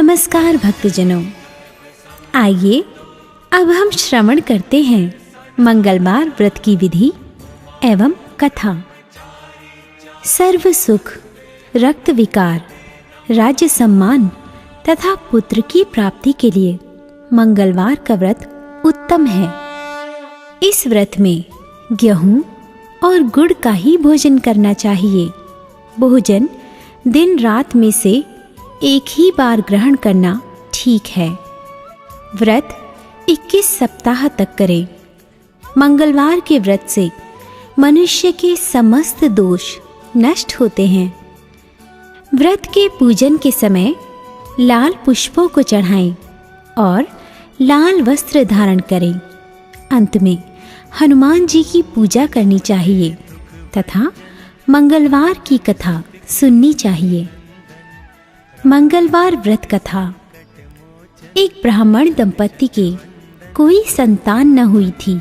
नमस्कार भक्तजनों, आइए अब हम श्रवण करते हैं मंगलवार व्रत की विधि एवं कथा। सर्व सुख, रक्त विकार, राज्य सम्मान तथा पुत्र की प्राप्ति के लिए मंगलवार का व्रत उत्तम है। इस व्रत में गेहूं और गुड़ का ही भोजन करना चाहिए। भोजन दिन रात में से एक ही बार ग्रहण करना ठीक है। व्रत 21 सप्ताह तक करें। मंगलवार के व्रत से मनुष्य के समस्त दोष नष्ट होते हैं। व्रत के पूजन के समय लाल पुष्पों को चढ़ाएं और लाल वस्त्र धारण करें। अंत में हनुमान जी की पूजा करनी चाहिए तथा मंगलवार की कथा सुननी चाहिए। मंगलवार व्रत कथा। एक ब्राह्मण दंपति के कोई संतान न हुई थी,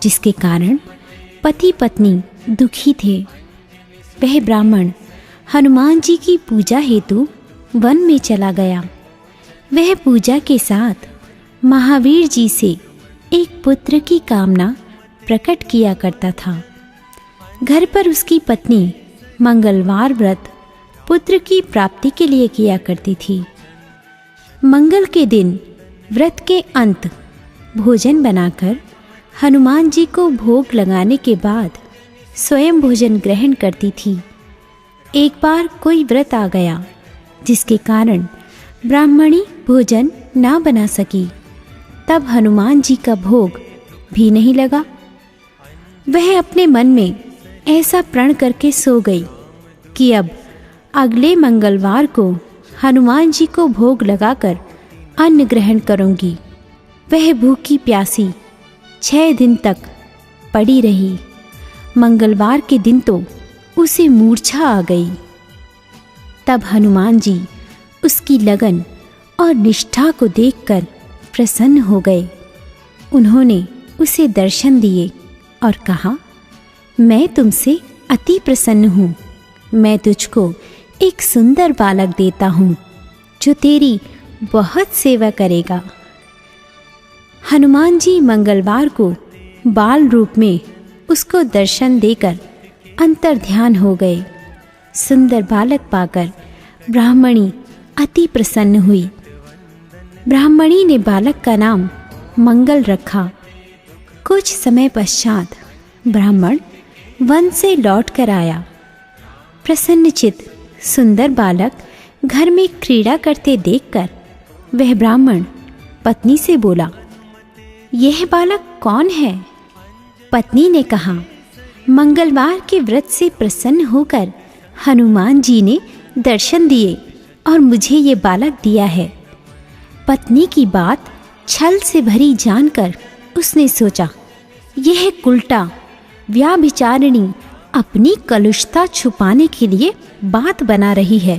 जिसके कारण पति पत्नी दुखी थे। वह ब्राह्मण हनुमान जी की पूजा हेतु वन में चला गया। वह पूजा के साथ महावीर जी से एक पुत्र की कामना प्रकट किया करता था। घर पर उसकी पत्नी मंगलवार व्रत पुत्र की प्राप्ति के लिए किया करती थी। मंगल के दिन व्रत के अंत भोजन बनाकर हनुमान जी को भोग लगाने के बाद स्वयं भोजन ग्रहण करती थी। एक बार कोई व्रत आ गया, जिसके कारण ब्राह्मणी भोजन ना बना सकी। तब हनुमान जी का भोग भी नहीं लगा। वह अपने मन में ऐसा प्रण करके सो गई कि अब अगले मंगलवार को हनुमान जी को भोग लगाकर अन्न ग्रहण करूंगी। वह भूखी प्यासी 6 दिन तक पड़ी रही। मंगलवार के दिन तो उसे मूर्छा आ गई। तब हनुमान जी उसकी लगन और निष्ठा को देखकर प्रसन्न हो गए। उन्होंने उसे दर्शन दिए और कहा, मैं तुमसे अति प्रसन्न हूँ। मैं तुझको एक सुंदर बालक देता हूँ, जो तेरी बहुत सेवा करेगा। हनुमान जी मंगलवार को बाल रूप में उसको दर्शन देकर अंतर्ध्यान हो गए। सुंदर बालक पाकर ब्राह्मणी अति प्रसन्न हुई। ब्राह्मणी ने बालक का नाम मंगल रखा। कुछ समय पश्चात ब्राह्मण वन से लौट कर आया। प्रसन्नचित्त सुंदर बालक घर में क्रीड़ा करते देखकर वह ब्राह्मण पत्नी से बोला, यह बालक कौन है? पत्नी ने कहा, मंगलवार के व्रत से प्रसन्न होकर हनुमान जी ने दर्शन दिए और मुझे ये बालक दिया है। पत्नी की बात छल से भरी जानकर उसने सोचा, यह कुलटा व्याभिचारिणी अपनी कलुषता छुपाने के लिए बात बना रही है।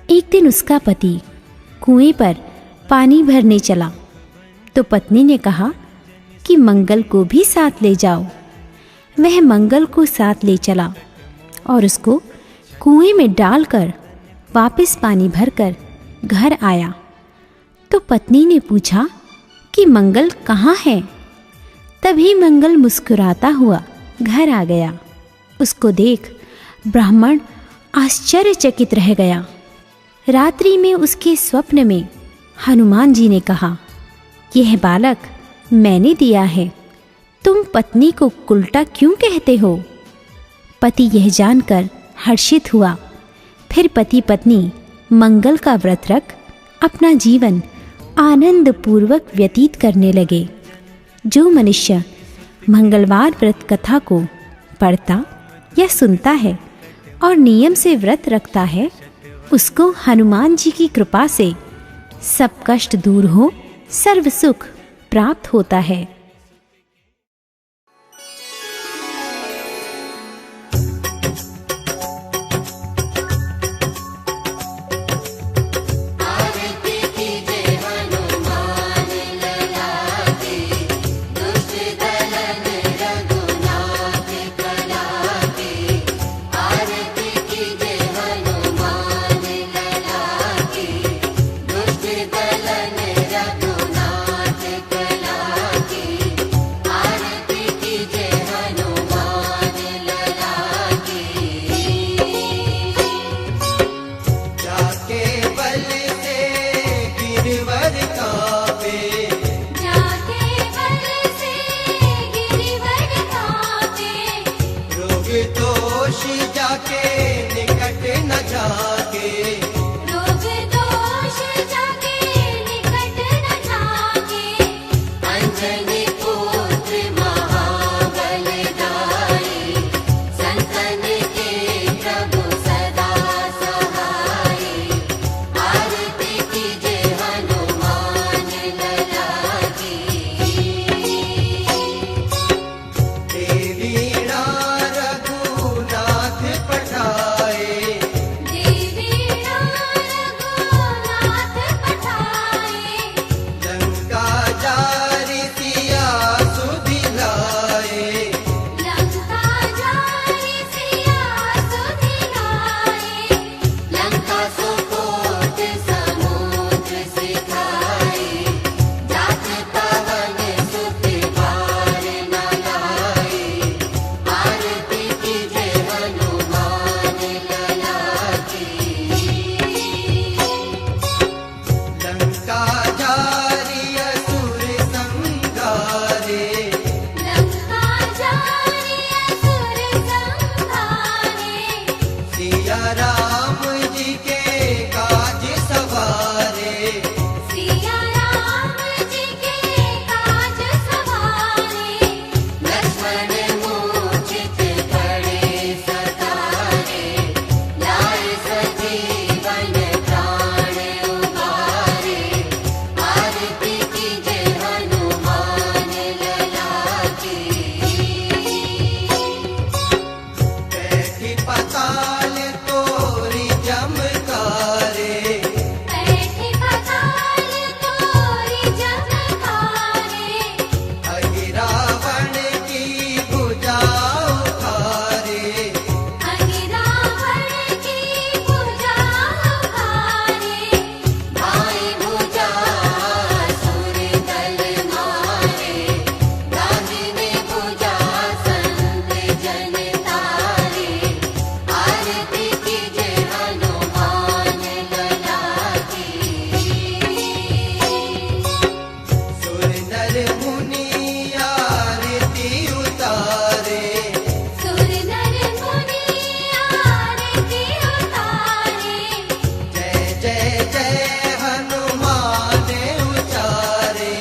एक दिन उसका पति कुएं पर पानी भरने चला तो पत्नी ने कहा कि मंगल को भी साथ ले जाओ। वह मंगल को साथ ले चला और उसको कुएं में डालकर वापस पानी भरकर घर आया। तो पत्नी ने पूछा कि मंगल कहाँ है? तभी मंगल मुस्कुराता हुआ घर आ गया। उसको देख ब्राह्मण आश्चर्यचकित रह गया। रात्रि में उसके स्वप्न में हनुमान जी ने कहा, यह बालक मैंने दिया है, तुम पत्नी को उल्टा क्यों कहते हो? पति यह जानकर हर्षित हुआ। फिर पति पत्नी मंगल का व्रत रख अपना जीवन आनंद पूर्वक व्यतीत करने लगे। जो मनुष्य मंगलवार व्रत कथा को पढ़ता या सुनता है और नियम से व्रत रखता है, उसको हनुमान जी की कृपा से सब कष्ट दूर हो, सर्व सुख प्राप्त होता है। जाके, रोग दोष जाके निकट न जाके। अंजनी पुत्र महाबलदाई, संतन के प्रभु सदा सहाई। आरती कीजे हनुमान लला की। देवीणा रघुनाथ पठाए, देवीणा रघुनाथ पठाए। लंका जारि सिया सुधिलाए। लंका जारि सिया सुधिलाए। लंका सुकोट समुद्र सिखाए। जात पवन सुत बार न लाए। आरती कीजे हनुमान लला की। लंका जारि असुर संहारे, लंका जारि असुर संहारे। सिया राम जी के काज सवारे। सिया राम जी के काज सवारे। लक्ष्मण मूर्छित पड़े सतारे। लाए सजीवन प्राण उबारे। आरती कीजे हनुमान लला की। बैठी पताल तोरी जमकारे, बैठी पताल तोरी जमकारे। अहिरावण की भुजा उखारे। अहिरावण की भुजा उखारे। भाई भुजा असुर दल मारे। दाहिनी भुजा संत जन तारे। आरती कीजे हनुमान लला की। सुर नर मुनि आरती उतारे। सुर नर मुनि आरती उतारे। जय जय जय हनुमान उचारे।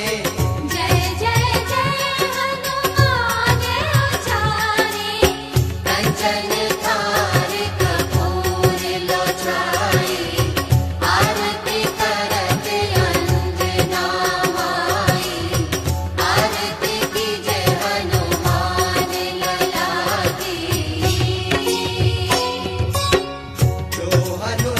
जय जय जय हनुमान उचारे। कंचन थार कपूर लोचनाई। आरती करत अंजना माई। आरती कीजे हनुमान लला की। जो हनुमान